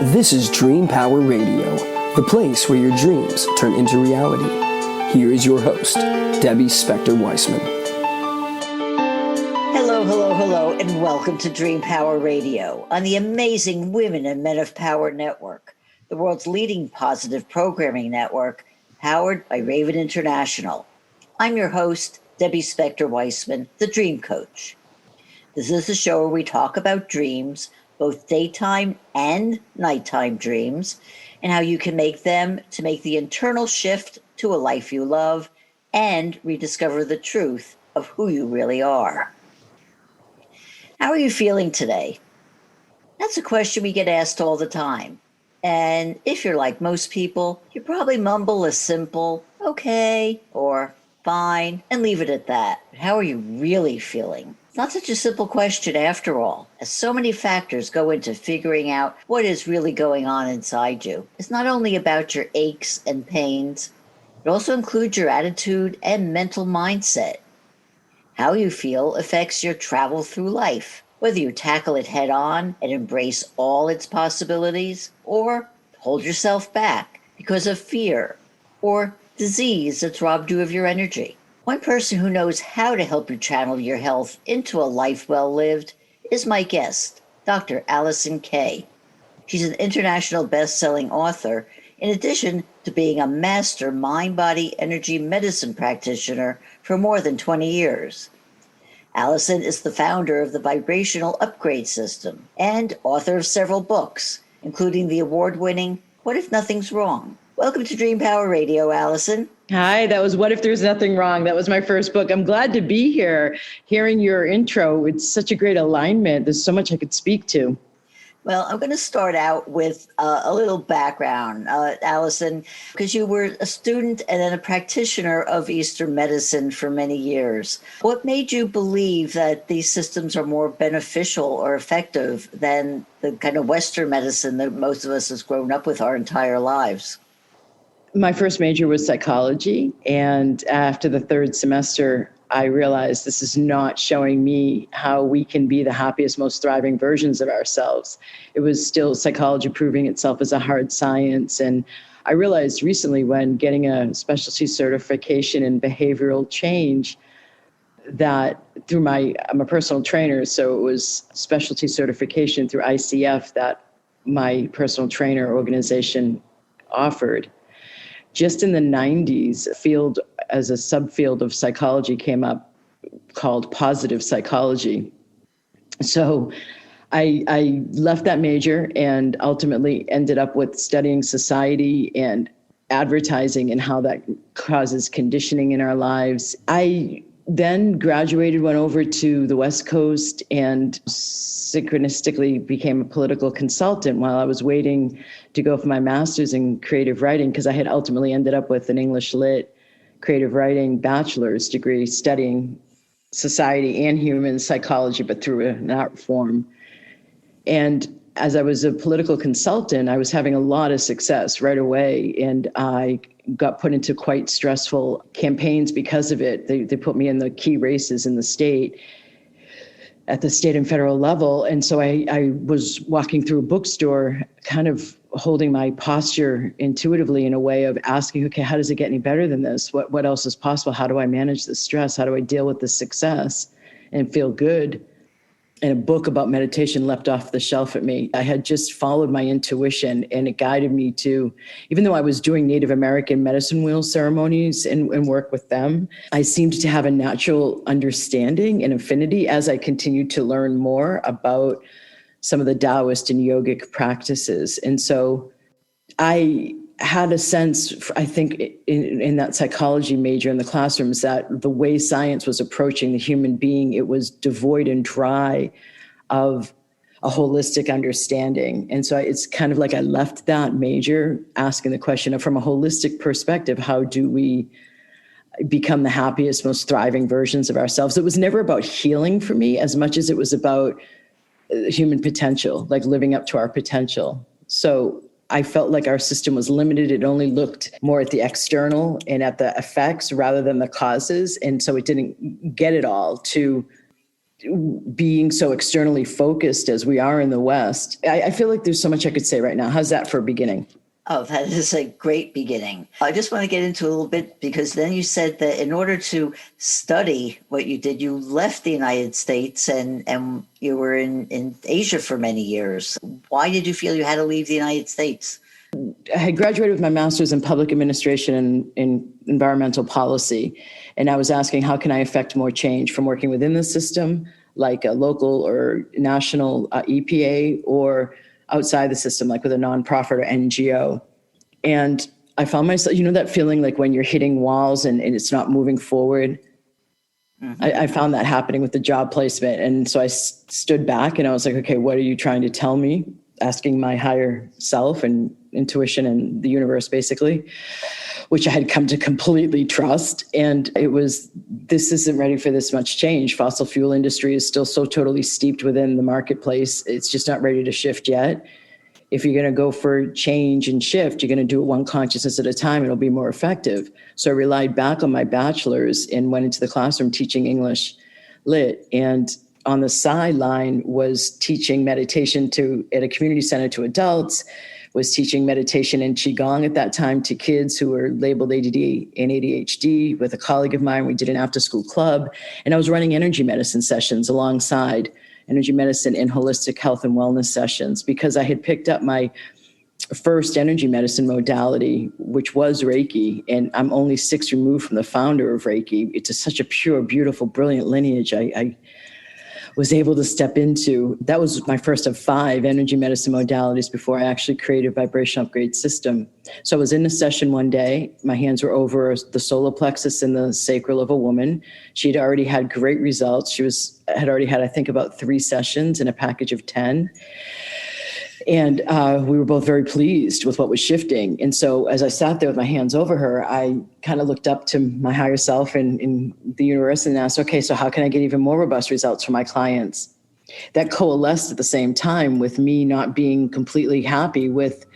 This is Dream Power Radio, the place where your dreams turn into reality. Here is your host, Debbie Spector-Weissman. Hello, and welcome to Dream Power Radio on the amazing Women and Men of Power Network, the world's leading positive programming network, powered by Raven International. I'm your host, Debbie Spector-Weissman, the Dream Coach. This is a show where we talk about dreams, both daytime and nighttime dreams, and how you can make them to make the internal shift to a life you love and rediscover the truth of who you really are. How are you feeling today? That's a question we get asked all the time. And if you're like most people, you probably mumble a simple, okay, or fine, and leave it at that. How are you really feeling? It's not such a simple question after all, as so many factors go into figuring out what is really going on inside you. It's not only about your aches and pains, it also includes your attitude and mental mindset. How you feel affects your travel through life, whether you tackle it head on and embrace all its possibilities, or hold yourself back because of fear or disease that's robbed you of your energy. One person who knows how to help you channel your health into a life well lived is my guest, Dr. Alison J. She's an international best-selling author, in addition to being a master mind-body energy medicine practitioner for more than 20 years. Alison is the founder of the Vibrational Upgrade System and author of several books, including the award-winning What If Nothing's Wrong? Welcome to Dream Power Radio, Alison. Hi, that was What If There's Nothing Wrong? That was my first book. I'm glad to be here. Hearing your intro, it's such a great alignment. There's so much I could speak to. Well, I'm going to start out with a little background, Alison, because you were a student and then a practitioner of Eastern medicine for many years. What made you believe that these systems are more beneficial or effective than the kind of Western medicine that most of us has grown up with our entire lives? My first major was psychology, and after the third semester, I realized this is not showing me how we can be the happiest, most thriving versions of ourselves. It was still psychology proving itself as a hard science. And I realized recently when getting a specialty certification in behavioral change that I'm a personal trainer, so it was specialty certification through ICF that my personal trainer organization offered. Just in the 90s, a field as a subfield of psychology came up called positive psychology. So I left that major and ultimately ended up with studying society and advertising and how that causes conditioning in our lives. I then graduated, went over to the West Coast, and synchronistically became a political consultant while I was waiting to go for my master's in creative writing, because I had ultimately ended up with an English Lit creative writing bachelor's degree studying society and human psychology, but through an art form. And as I was a political consultant, I was having a lot of success right away, and I got put into quite stressful campaigns because of it. They put me in the key races in the state, at the state and federal level. And so I was walking through a bookstore, kind of holding my posture intuitively in a way of asking, okay, how does it get any better than this? What else is possible? How do I manage the stress? How do I deal with the success and feel good? And a book about meditation leapt off the shelf at me. I had just followed my intuition, and it guided me to, even though I was doing Native American medicine wheel ceremonies and work with them, I seemed to have a natural understanding and affinity as I continued to learn more about some of the Taoist and yogic practices. And so I had a sense, I think, in that psychology major in the classrooms, that the way science was approaching the human being, it was devoid and dry of a holistic understanding. And so it's kind of like I left that major asking the question of, from a holistic perspective, how do we become the happiest, most thriving versions of ourselves? It was never about healing for me as much as it was about human potential, like living up to our potential. So I felt like our system was limited. It only looked more at the external and at the effects rather than the causes. And so it didn't get it all to being so externally focused as we are in the West. I feel like there's so much I could say right now. How's that for a beginning? Oh, that is a great beginning. I just want to get into a little bit, because then you said that in order to study what you did, you left the United States and you were in Asia for many years. Why did you feel you had to leave the United States? I had graduated with my master's in public administration and in environmental policy. And I was asking, how can I affect more change from working within the system, like a local or national EPA, or outside the system, like with a nonprofit or NGO. And I found myself, that feeling like when you're hitting walls and it's not moving forward. Mm-hmm. I found that happening with the job placement. And so I stood back and I was like, okay, what are you trying to tell me? Asking my higher self and intuition and the universe, basically, which I had come to completely trust. And it was, this isn't ready for this much change. Fossil fuel industry is still so totally steeped within the marketplace. It's just not ready to shift yet. If you're going to go for change and shift, you're going to do it one consciousness at a time. It'll be more effective. So I relied back on my bachelor's and went into the classroom teaching English Lit. And on the sideline was teaching meditation at a community center to adults, was teaching meditation and Qigong at that time to kids who were labeled ADD and ADHD. With a colleague of mine, we did an after-school club, and I was running energy medicine sessions alongside energy medicine and holistic health and wellness sessions, because I had picked up my first energy medicine modality, which was Reiki, and I'm only 6 removed from the founder of Reiki. It's such a pure, beautiful, brilliant lineage I was able to step into. That was my first of 5 energy medicine modalities before I actually created a vibrational upgrade system. So I was in a session one day. My hands were over the solar plexus and the sacral of a woman. She'd already had great results. She had already had, I think, about 3 sessions in a package of 10. And we were both very pleased with what was shifting. And so as I sat there with my hands over her, I kind of looked up to my higher self in the universe and asked, okay, so how can I get even more robust results for my clients? That coalesced at the same time with me not being completely happy with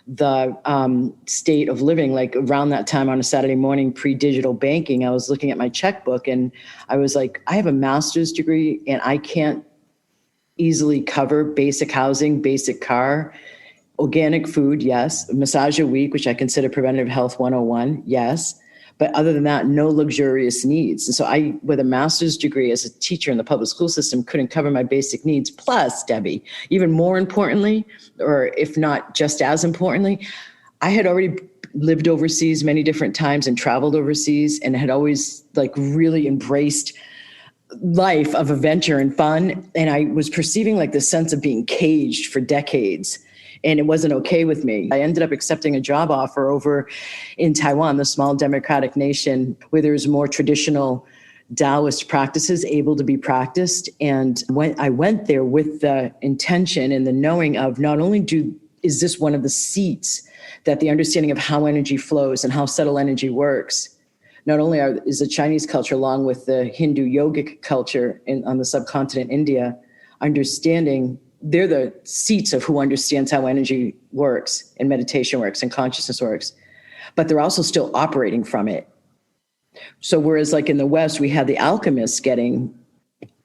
the state of living. Like around that time on a Saturday morning, pre-digital banking, I was looking at my checkbook and I was like, I have a master's degree and I can't easily cover basic housing, basic car, organic food, yes. Massage a week, which I consider preventative health 101, yes. But other than that, no luxurious needs. And so I, with a master's degree as a teacher in the public school system, couldn't cover my basic needs. Plus, Debbie, even more importantly, or if not just as importantly, I had already lived overseas many different times and traveled overseas and had always like really embraced life of adventure and fun. And I was perceiving like this sense of being caged for decades. And it wasn't okay with me. I ended up accepting a job offer over in Taiwan, the small democratic nation where there's more traditional Taoist practices able to be practiced. And when I went there with the intention and the knowing of not only is this one of the seats that the understanding of how energy flows and how subtle energy works, not only is the Chinese culture, along with the Hindu yogic culture on the subcontinent India, understanding, they're the seats of who understands how energy works and meditation works and consciousness works, but they're also still operating from it. So whereas like in the West, we had the alchemists getting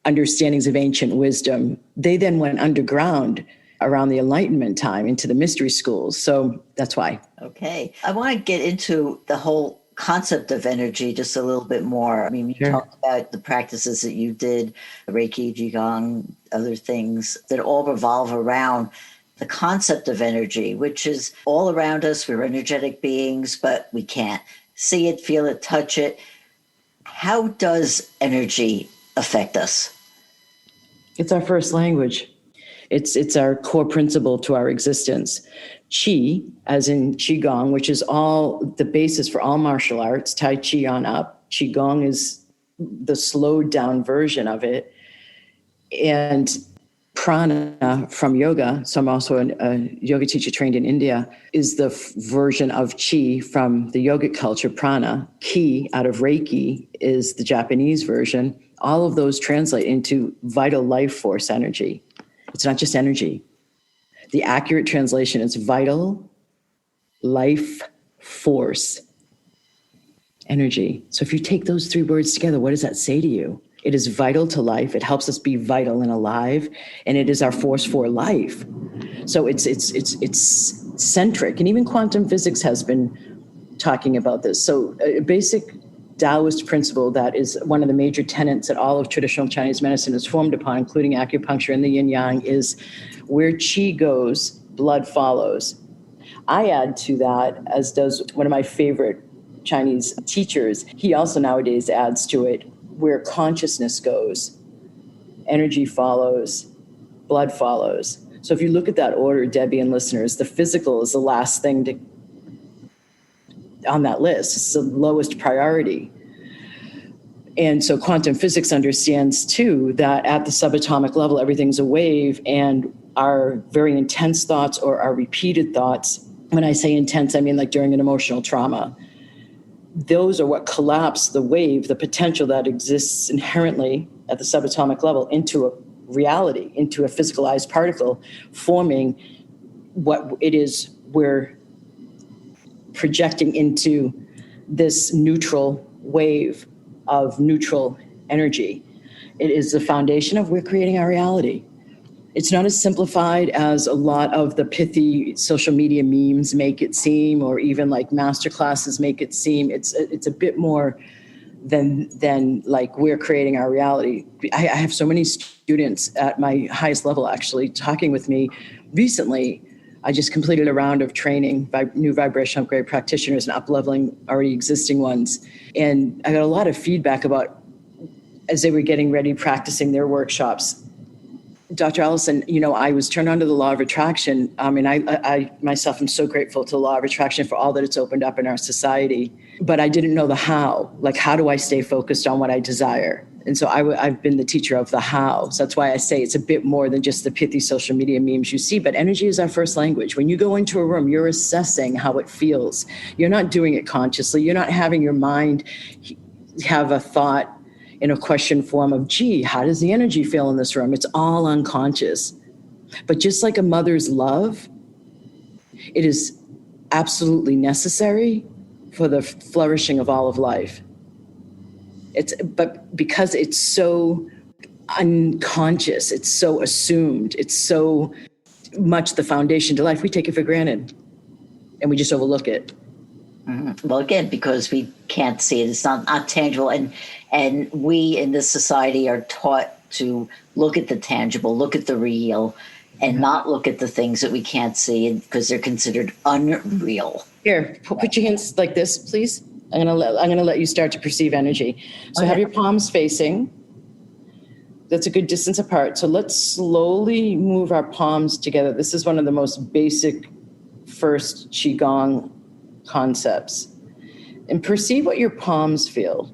understandings of ancient wisdom, they then went underground around the Enlightenment time into the mystery schools. So that's why. Okay. I want to get into the whole concept of energy just a little bit more. I mean, you talked about the practices that you did, Reiki, Qigong, other things that all revolve around the concept of energy, which is all around us. We're energetic beings, but we can't see it, feel it, touch it. How does energy affect us? It's our first language. It's our core principle to our existence. Qi, as in Qigong, which is all the basis for all martial arts, Tai Chi on up. Qigong is the slowed down version of it. And prana from yoga, so I'm also a yoga teacher trained in India, is the version of Qi from the yogic culture, prana. Ki out of Reiki is the Japanese version. All of those translate into vital life force energy. It's not just energy. The accurate translation is vital life force energy. So if you take those 3 words together, what does that say to you? It is vital to life. It helps us be vital and alive, and it is our force for life. So it's centric, and even quantum physics has been talking about this. So a basic Taoist principle that is one of the major tenets that all of traditional Chinese medicine is formed upon, including acupuncture and the yin yang, is where qi goes, blood follows. I add to that, as does one of my favorite Chinese teachers, he also nowadays adds to it, where consciousness goes, energy follows, blood follows. So if you look at that order, Debbie and listeners, the physical is the last thing on that list. It's the lowest priority. And so quantum physics understands too that at the subatomic level, everything's a wave, and our very intense thoughts or our repeated thoughts, when I say intense, I mean like during an emotional trauma, those are what collapse the wave, the potential that exists inherently at the subatomic level into a reality, into a physicalized particle, forming what it is we're projecting into this neutral wave of neutral energy. It is the foundation of we're creating our reality. It's not as simplified as a lot of the pithy social media memes make it seem, or even like master classes make it seem. It's a bit more than like we're creating our reality. I have so many students at my highest level actually talking with me recently. I just completed a round of training by new vibrational upgrade practitioners and up-leveling already existing ones. And I got a lot of feedback about, as they were getting ready, practicing their workshops, Dr. Allison, I was turned on to the law of attraction. And I myself am so grateful to the law of attraction for all that it's opened up in our society. But I didn't know the how. Like, how do I stay focused on what I desire? And so I've been the teacher of the how. So that's why I say it's a bit more than just the pithy social media memes you see. But energy is our first language. When you go into a room, you're assessing how it feels. You're not doing it consciously. You're not having your mind have a thought in a question form of, gee, how does the energy feel in this room? It's all unconscious. But just like a mother's love, it is absolutely necessary for the flourishing of all of life. But because it's so unconscious, it's so assumed, it's so much the foundation to life, we take it for granted and we just overlook it. Mm-hmm. Well, again, because we can't see it, it's not tangible. And we in this society are taught to look at the tangible, look at the real, and not look at the things that we can't see because they're considered unreal. Here, put your hands like this, please. I'm gonna let you start to perceive energy. So okay. Have your palms facing. That's a good distance apart. So let's slowly move our palms together. This is one of the most basic first Qigong concepts. And perceive what your palms feel.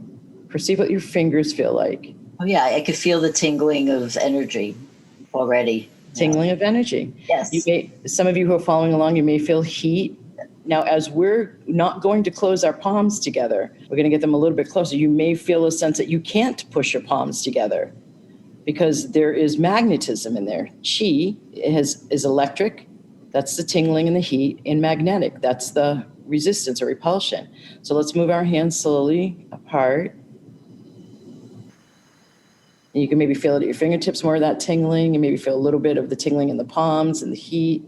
Perceive what your fingers feel like. Oh yeah, I could feel the tingling of energy already. Tingling of energy. Yes. Some of you who are following along, you may feel heat. Now, as we're not going to close our palms together, we're going to get them a little bit closer. You may feel a sense that you can't push your palms together because there is magnetism in there. Qi is electric. That's the tingling and the heat. And magnetic, that's the resistance or repulsion. So let's move our hands slowly apart. And you can maybe feel it at your fingertips, more of that tingling, and maybe feel a little bit of the tingling in the palms and the heat.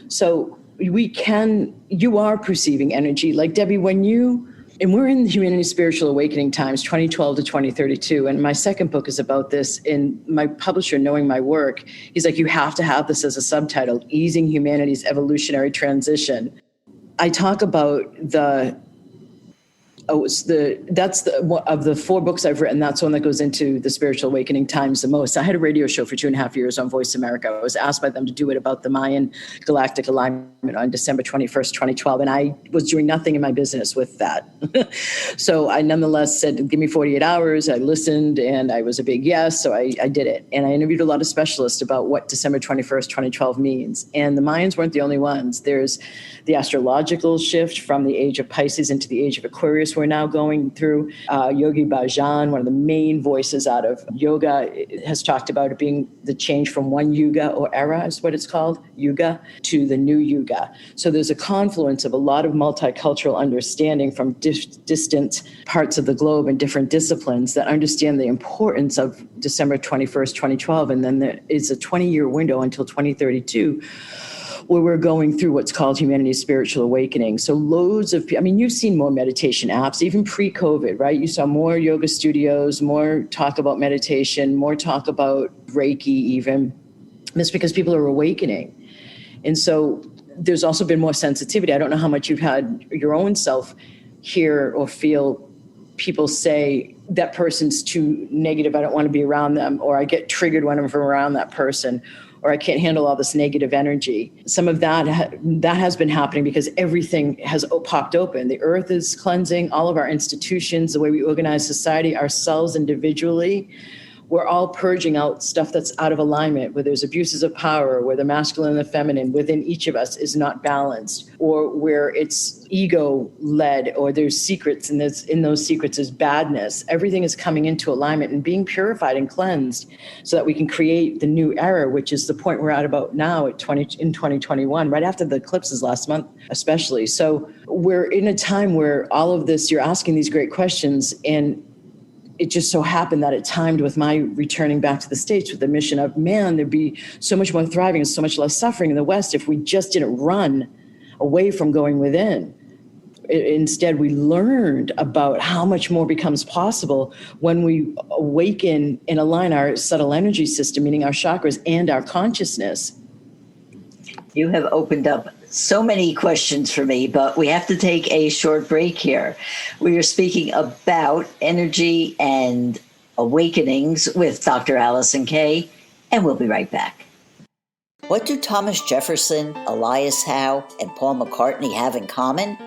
So you are perceiving energy. Like Debbie, and we're in Humanity Spiritual Awakening Times, 2012 to 2032. And my second book is about this. And my publisher, knowing my work, he's like, you have to have this as a subtitle, Easing Humanity's Evolutionary Transition. I talk about of the 4 books I've written, that's one that goes into the Spiritual Awakening Times the most. I had a radio show for 2.5 years on Voice America. I was asked by them to do it about the Mayan galactic alignment on December 21st, 2012. And I was doing nothing in my business with that. So I nonetheless said, give me 48 hours. I listened and I was a big yes. So I did it. And I interviewed a lot of specialists about what December 21st, 2012 means. And the Mayans weren't the only ones. There's the astrological shift from the age of Pisces into the age of Aquarius, practice. We're now going through Yogi Bhajan, one of the main voices out of yoga, has talked about it being the change from one yuga or era is what it's called, yuga, to the new yuga. So there's a confluence of a lot of multicultural understanding from distant parts of the globe and different disciplines that understand the importance of December 21st, 2012. And then there is a 20-year window until 2032 where we're going through what's called humanity's spiritual awakening. So loads of, you've seen more meditation apps, even pre-COVID, right? You saw more yoga studios, more talk about meditation, more talk about Reiki even. And it's because people are awakening. And so there's also been more sensitivity. I don't know how much you've had your own self hear or feel people say that person's too negative, I don't want to be around them, or I get triggered when I'm around that person, or I can't handle all this negative energy. Some of that has been happening because everything has popped open. The earth is cleansing, all of our institutions, the way we organize society, ourselves individually. We're all purging out stuff that's out of alignment, where there's abuses of power, where the masculine and the feminine within each of us is not balanced, or where it's ego-led, or there's secrets, and in those secrets is badness. Everything is coming into alignment and being purified and cleansed so that we can create the new era, which is the point we're at about now in 2021, right after the eclipses last month especially. So we're in a time where all of this, you're asking these great questions, and it just so happened that it timed with my returning back to the States with the mission of, man, there'd be so much more thriving and so much less suffering in the West if we just didn't run away from going within. Instead, we learned about how much more becomes possible when we awaken and align our subtle energy system, meaning our chakras and our consciousness. You have opened up so many questions for me, but we have to take a short break here. We are speaking about energy and awakenings with Dr. Alison K, and we'll be right back. What do Thomas Jefferson, Elias Howe, and Paul McCartney have in common?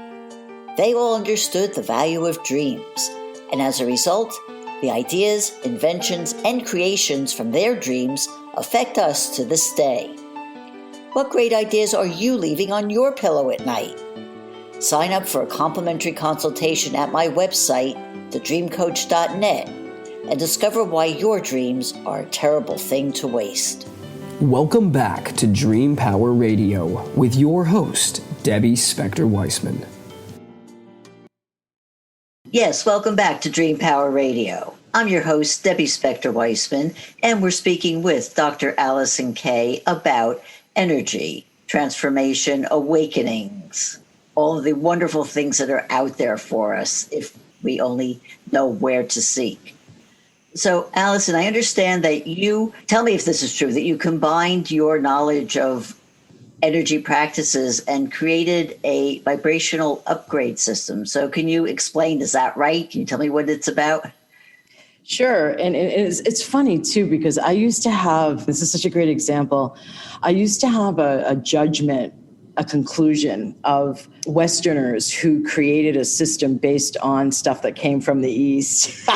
They all understood the value of dreams, and as a result, the ideas, inventions, and creations from their dreams affect us to this day. What great ideas are you leaving on your pillow at night? Sign up for a complimentary consultation at my website, thedreamcoach.net, and discover why your dreams are a terrible thing to waste. Welcome back to Dream Power Radio with your host, Debbie Spector-Weissman. Yes, welcome back to Dream Power Radio. I'm your host, Debbie Spector-Weissman, and we're speaking with Dr. Alison K about energy, transformation, awakenings, all of the wonderful things that are out there for us if we only know where to seek. So, Alison, I understand that you, tell me if this is true, that you combined your knowledge of energy practices and created a vibrational upgrade system. So can you explain, is that right? Can you tell me what it's about? Sure. And it's funny, too, because I used to have, this is such a great example, I used to have a judgment, a conclusion of Westerners who created a system based on stuff that came from the East.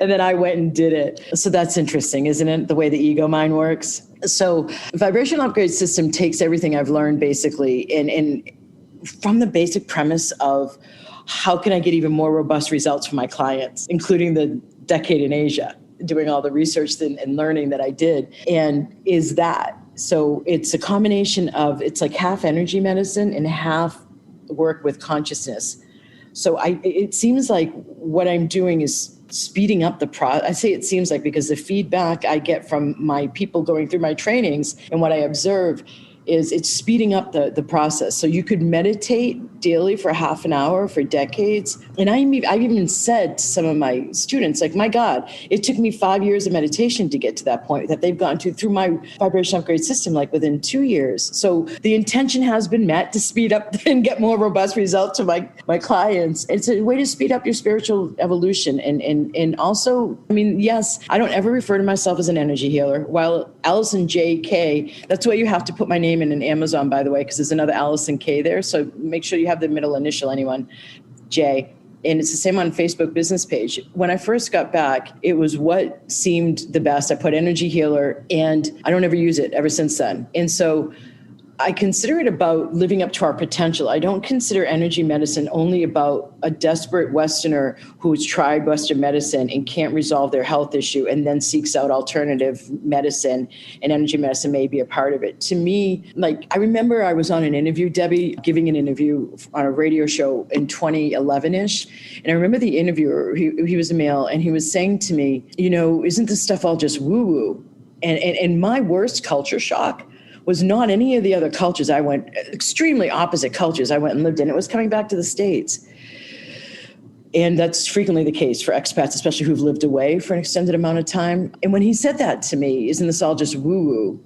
And then I went and did it. So that's interesting, isn't it? The way the ego mind works. So vibrational upgrade system takes everything I've learned basically and from the basic premise of how can I get even more robust results for my clients, including the decade in Asia, doing all the research and learning that I did. And is that, so it's a combination of, it's like half energy medicine and half work with consciousness. So it seems like what I'm doing is speeding up the process. I say it seems like because the feedback I get from my people going through my trainings and what I observe is it's speeding up the process. So you could meditate daily for half an hour for decades. And I've even said to some of my students, like, my God, it took me 5 years of meditation to get to that point that they've gone to through my vibration upgrade system, like within 2 years. So the intention has been met to speed up and get more robust results to my clients. It's a way to speed up your spiritual evolution. And also, I mean, yes, I don't ever refer to myself as an energy healer. While Alison J, K, that's why you have to put my name in Amazon, by the way, because there's another Alison K there. So make sure you have the middle initial, anyone, J. And it's the same on Facebook business page. When I first got back, it was what seemed the best. I put energy healer and I don't ever use it ever since then. And so I consider it about living up to our potential. I don't consider energy medicine only about a desperate Westerner who's tried Western medicine and can't resolve their health issue and then seeks out alternative medicine, and energy medicine may be a part of it. To me, like, I remember I was on an interview, Debbie, giving an interview on a radio show in 2011-ish. And I remember the interviewer, he was a male, and he was saying to me, isn't this stuff all just woo-woo? And my worst culture shock was not any of the other cultures I went, extremely opposite cultures I went and lived in. It was coming back to the States. And that's frequently the case for expats, especially who've lived away for an extended amount of time. And when he said that to me, isn't this all just woo-woo,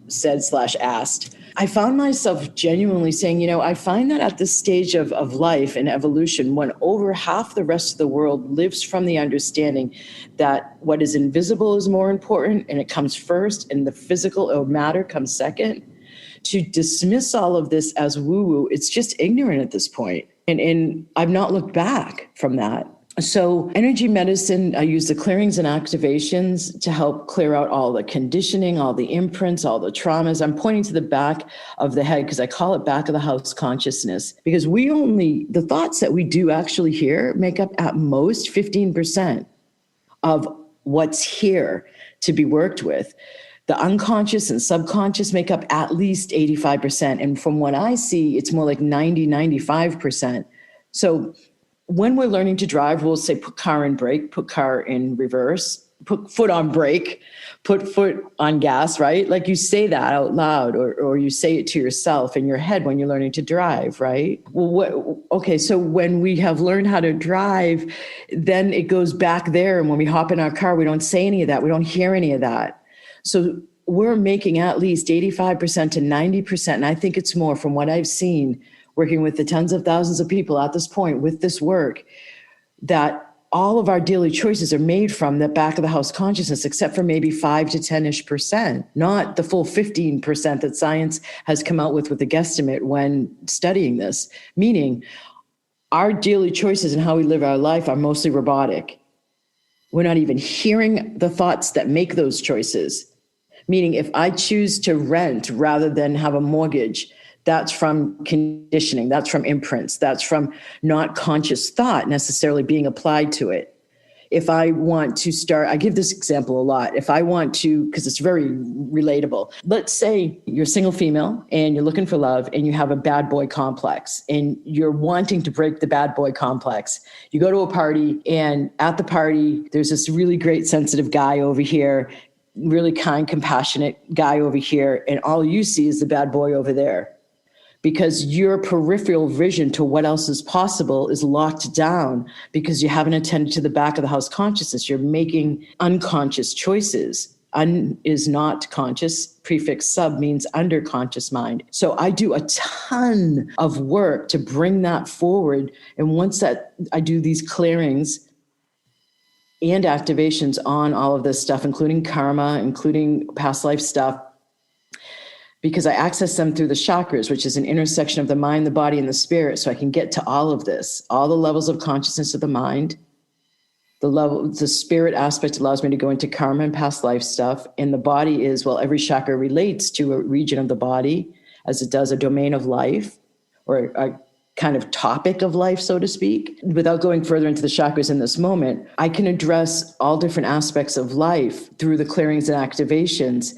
said/asked, I found myself genuinely saying, I find that at this stage of life and evolution, when over half the rest of the world lives from the understanding that what is invisible is more important and it comes first and the physical or matter comes second, to dismiss all of this as woo-woo, it's just ignorant at this point. And I've not looked back from that. So energy medicine, I use the clearings and activations to help clear out all the conditioning, all the imprints, all the traumas. I'm pointing to the back of the head because I call it back of the house consciousness, because the thoughts that we do actually hear make up at most 15% of what's here to be worked with. The unconscious and subconscious make up at least 85%. And from what I see, it's more like 95%. So when we're learning to drive, we'll say, put car in brake, put car in reverse, put foot on brake, put foot on gas, right? Like you say that out loud, or you say it to yourself in your head when you're learning to drive, right? So when we have learned how to drive, then it goes back there. And when we hop in our car, we don't say any of that. We don't hear any of that. So we're making at least 85% to 90%. And I think it's more from what I've seen working with the tens of thousands of people at this point with this work, that all of our daily choices are made from the back of the house consciousness, except for maybe 5 to 10-ish%, not the full 15% that science has come out with the guesstimate when studying this. Meaning our daily choices and how we live our life are mostly robotic. We're not even hearing the thoughts that make those choices. Meaning if I choose to rent rather than have a mortgage, that's from conditioning, that's from imprints, that's from not conscious thought necessarily being applied to it. If I want to start, I give this example a lot. If I want to, because it's very relatable. Let's say you're a single female and you're looking for love and you have a bad boy complex and you're wanting to break the bad boy complex. You go to a party, and at the party, there's this really great sensitive guy over here, really kind, compassionate guy over here, and all you see is the bad boy over there. Because your peripheral vision to what else is possible is locked down because you haven't attended to the back of the house consciousness. You're making unconscious choices. Un is not conscious. Prefix sub means underconscious mind. So I do a ton of work to bring that forward. And once that I do these clearings and activations on all of this stuff, including karma, including past life stuff, because I access them through the chakras, which is an intersection of the mind, the body, and the spirit. So I can get to all of this, all the levels of consciousness of the mind. The spirit aspect allows me to go into karma and past life stuff. And the body is, well, every chakra relates to a region of the body, as it does a domain of life, or a kind of topic of life, so to speak. Without going further into the chakras in this moment, I can address all different aspects of life through the clearings and activations.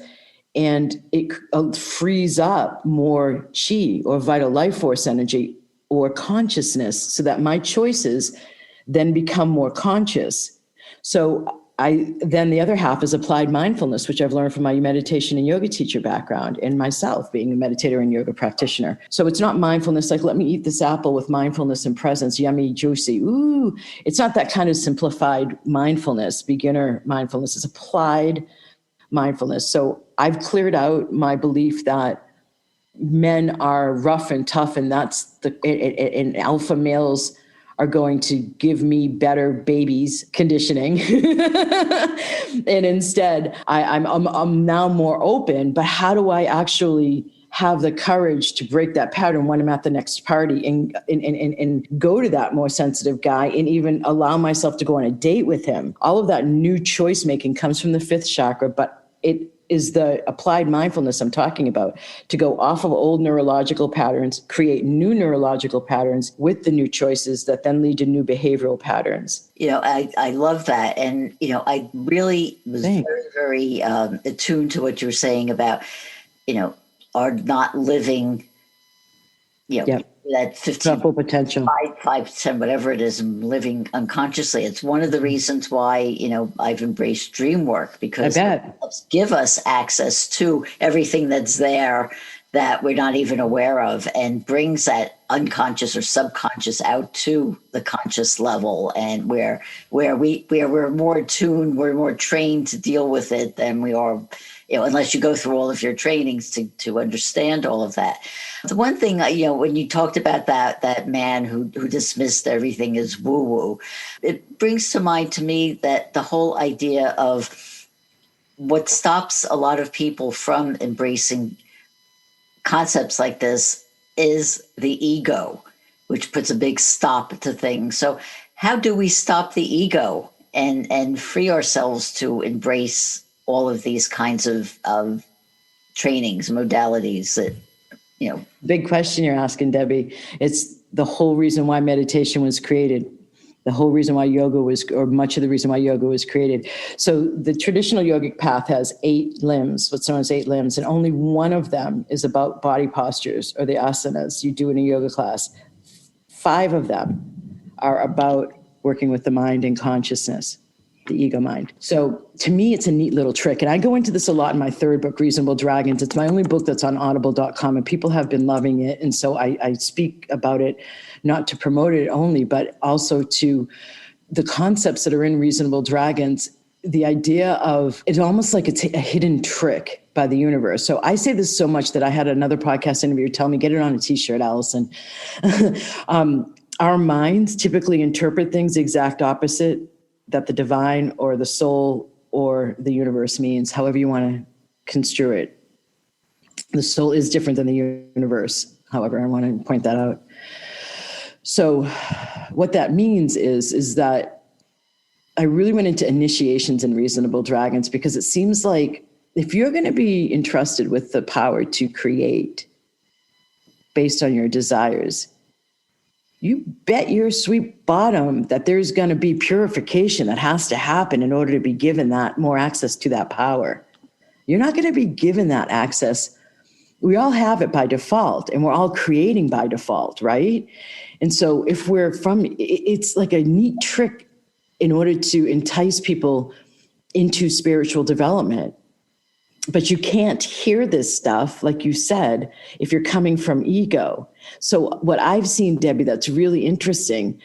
And it frees up more chi or vital life force energy or consciousness so that my choices then become more conscious. So then the other half is applied mindfulness, which I've learned from my meditation and yoga teacher background and myself being a meditator and yoga practitioner. So it's not mindfulness like, let me eat this apple with mindfulness and presence, yummy, juicy. Ooh, it's not that kind of simplified mindfulness, beginner mindfulness. It's applied mindfulness. So I've cleared out my belief that men are rough and tough, and and alpha males are going to give me better babies conditioning. And instead, I'm now more open. But how do I actually have the courage to break that pattern when I'm at the next party and go to that more sensitive guy and even allow myself to go on a date with him? All of that new choice making comes from the fifth chakra, but it is the applied mindfulness I'm talking about, to go off of old neurological patterns, create new neurological patterns with the new choices that then lead to new behavioral patterns. I love that. And, I really was very, very attuned to what you were saying about, our not living, Yep. that 15 full potential, 5%, whatever it is, and living unconsciously. It's one of the reasons why, I've embraced dream work, because it helps give us access to everything that's there that we're not even aware of, and brings that unconscious or subconscious out to the conscious level, and where we're more attuned, we're more trained to deal with it than we are, unless you go through all of your trainings to understand all of that. The one thing, when you talked about that man who dismissed everything as woo-woo, it brings to mind to me that the whole idea of what stops a lot of people from embracing concepts like this is the ego, which puts a big stop to things. So how do we stop the ego and free ourselves to embrace all of these kinds of trainings, modalities that, Big question you're asking, Debbie. It's the whole reason why meditation was created, the whole reason why yoga was, or much of the reason why yoga was created. So the traditional yogic path has 8 limbs, what's known as 8 limbs, and only one of them is about body postures, or the asanas you do in a yoga class. 5 of them are about working with the mind and consciousness, the ego mind. So to me, it's a neat little trick. And I go into this a lot in my 3rd book, Reasonable Dragons. It's my only book that's on audible.com, and people have been loving it. And so I speak about it, not to promote it only, but also to the concepts that are in Reasonable Dragons. The idea of, it's almost like it's a hidden trick by the universe. So I say this so much that I had another podcast interviewer tell me, get it on a t-shirt, Alison. Our minds typically interpret things the exact opposite that the divine or the soul or the universe means, however you want to construe it. The soul is different than the universe, however, I want to point that out. So what that means is that I really went into initiations in Reasonable Dragons, because it seems like if you're going to be entrusted with the power to create based on your desires, you bet your sweet bottom that there's going to be purification that has to happen in order to be given that more access to that power. You're not going to be given that access. We all have it by default, and we're all creating by default, right? And so if it's like a neat trick in order to entice people into spiritual development. But you can't hear this stuff, like you said, if you're coming from ego. So what I've seen, Debbie, that's really interesting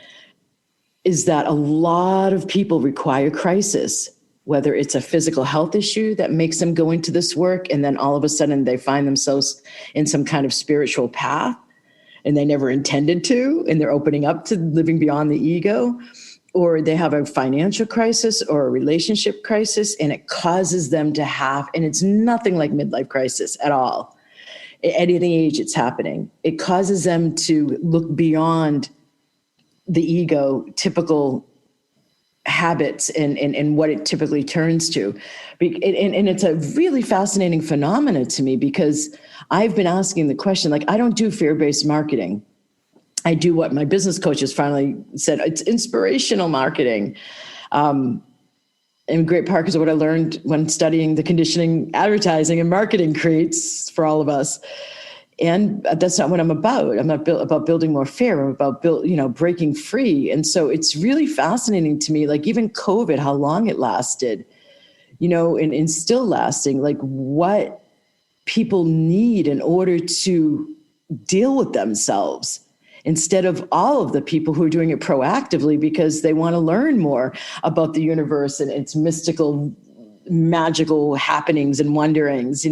is that a lot of people require crisis, whether it's a physical health issue that makes them go into this work, and then all of a sudden they find themselves in some kind of spiritual path and they never intended to, and they're opening up to living beyond the ego. Or they have a financial crisis or a relationship crisis, and it causes them to have, and it's nothing like midlife crisis at all. At any age it's happening. It causes them to look beyond the ego typical habits and what it typically turns to. And it's a really fascinating phenomena to me, because I've been asking the question, like, I don't do fear-based marketing. I do what my business coaches finally said, it's inspirational marketing. In great part because of what I learned when studying the conditioning advertising and marketing creates for all of us. And that's not what I'm about. I'm not about building more fear. I'm about breaking free. And so it's really fascinating to me, like even COVID, how long it lasted, and still lasting, like what people need in order to deal with themselves, instead of all of the people who are doing it proactively because they want to learn more about the universe and its mystical, magical happenings and wonderings,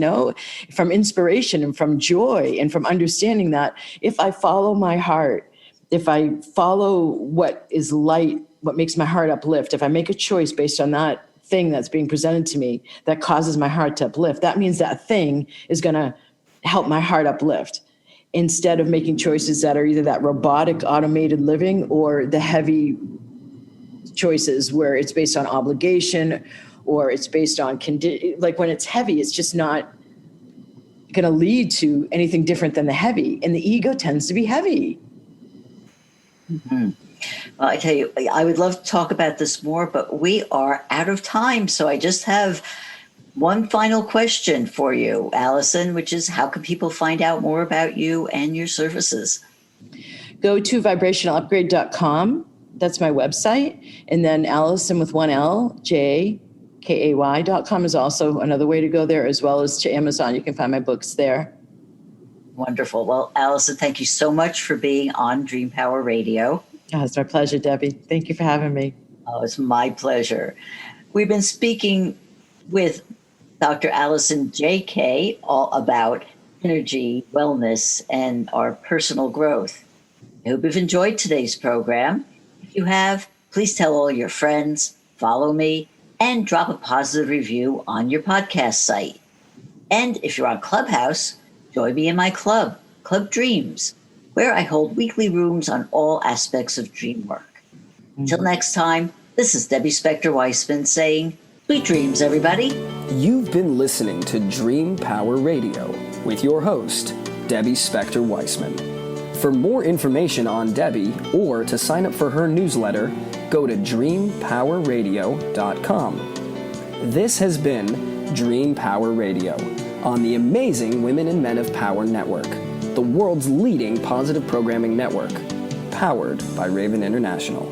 from inspiration and from joy and from understanding that if I follow my heart, if I follow what is light, what makes my heart uplift, if I make a choice based on that thing that's being presented to me that causes my heart to uplift, that means that thing is going to help my heart uplift. Instead of making choices that are either that robotic automated living or the heavy choices where it's based on obligation or it's based on like when it's heavy, it's just not going to lead to anything different than the heavy. And the ego tends to be heavy. Mm-hmm. Well, I tell you, I would love to talk about this more, but we are out of time. So I just have one final question for you, Alison, which is how can people find out more about you and your services? Go to vibrationalupgrade.com. That's my website. And then Alison with one L, J, KAY.com is also another way to go there, as well as to Amazon. You can find my books there. Wonderful. Well, Alison, thank you so much for being on Dream Power Radio. Oh, it's my pleasure, Debbie. Thank you for having me. Oh, it's my pleasure. We've been speaking with Dr. Alison J.K. all about energy, wellness, and our personal growth. I hope you've enjoyed today's program. If you have, please tell all your friends, follow me, and drop a positive review on your podcast site. And if you're on Clubhouse, join me in my club, Club Dreams, where I hold weekly rooms on all aspects of dream work. Until next time, this is Debbie Spector-Weissman saying, sweet dreams, everybody. You've been listening to Dream Power Radio with your host, Debbie Spector-Weissman. For more information on Debbie or to sign up for her newsletter, go to dreampowerradio.com. This has been Dream Power Radio on the amazing Women and Men of Power Network, the world's leading positive programming network, powered by Raven International.